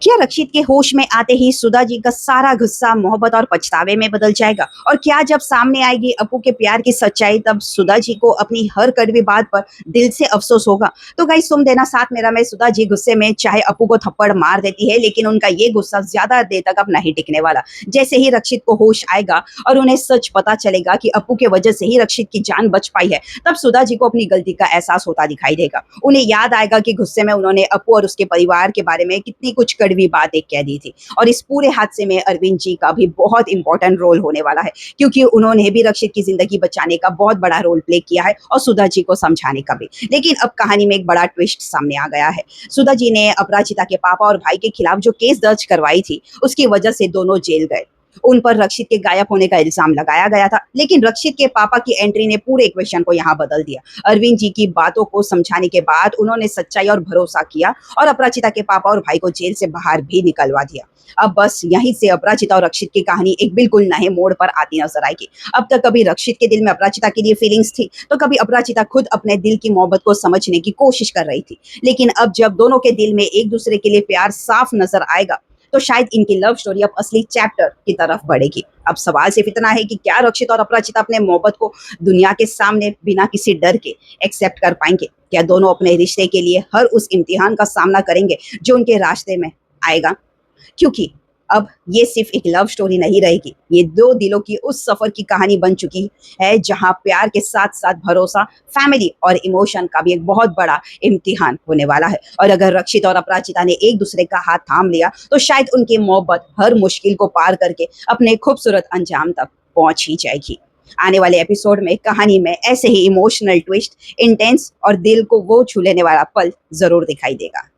क्या रक्षित के होश में आते ही सुधा जी का सारा गुस्सा मोहब्बत और पछतावे में बदल जाएगा? और क्या जब सामने आएगी अप्पू के प्यार की सच्चाई तब सुधा जी को अपनी हर कड़वी बात पर दिल से अफसोस होगा? तो गाइस सुन देना साथ मेरा। मैं सुधा जी गुस्से में चाहे अप्पू को थप्पड़ मार देती है, लेकिन उनका ये गुस्सा ज्यादा देर तक अब नहीं टिकने वाला। जैसे ही रक्षित को होश आएगा और उन्हें सच पता चलेगा कि अप्पू की वजह से ही रक्षित की जान बच पाई है, तब सुधा जी को अपनी गलती का एहसास होता दिखाई देगा। उन्हें याद आएगा कि गुस्से में उन्होंने अप्पू और उसके परिवार के बारे में कितनी कुछ कड़वी बातें कह दी थी। और इस पूरे हादसे में अरविंद जी का भी बहुत इंपॉर्टेंट रोल होने वाला है, क्योंकि उन्होंने भी रक्षित की जिंदगी बचाने का बहुत बड़ा रोल प्ले किया है और सुधा जी को समझाने का भी। लेकिन अब कहानी में एक बड़ा ट्विस्ट सामने आ गया है। सुधा जी ने अपराजिता के पापा और भाई के खिलाफ जो केस दर्ज करवाई थी, उसकी वजह से दोनों जेल गए। उन पर रक्षित के गायब होने का इल्जाम लगाया गया था, लेकिन रक्षित के पापा की एंट्री ने पूरे इक्वेशन को यहाँ बदल दिया। अरविंद जी की बातों को समझाने के बाद उन्होंने सच्चाई और भरोसा किया और अपराजिता के पापा और भाई को जेल से बाहर भी निकलवा दिया। अब बस यहीं से अपराजिता और रक्षित की कहानी एक बिल्कुल नए मोड़ पर आती नजर आएगी। अब तक कभी रक्षित के दिल में अपराजिता के लिए फीलिंग्स थी, तो कभी अपराजिता खुद अपने दिल की मोहब्बत को समझने की कोशिश कर रही थी। लेकिन अब जब दोनों के दिल में एक दूसरे के लिए प्यार साफ नजर आएगा, तो शायद इनकी लव स्टोरी अब असली चैप्टर की तरफ बढ़ेगी। अब सवाल सिर्फ इतना है कि क्या रक्षित और अपराजिता अपने मोहब्बत को दुनिया के सामने बिना किसी डर के एक्सेप्ट कर पाएंगे? क्या दोनों अपने रिश्ते के लिए हर उस इम्तिहान का सामना करेंगे जो उनके रास्ते में आएगा? क्योंकि अब ये सिर्फ एक लव स्टोरी नहीं रहेगी, ये दो दिलों की उस सफर की कहानी बन चुकी है, जहां प्यार के साथ साथ भरोसा, फैमिली और इमोशन का भी एक बहुत बड़ा इम्तिहान होने वाला है। और अगर रक्षित और अपराजिता ने एक दूसरे का हाथ थाम लिया, तो शायद उनकी मोहब्बत हर मुश्किल को पार करके अपने खूबसूरत अंजाम तक पहुंच ही जाएगी। आने वाले एपिसोड में कहानी में ऐसे ही इमोशनल ट्विस्ट, इंटेंस और दिल को वो छू लेने वाला पल जरूर दिखाई देगा।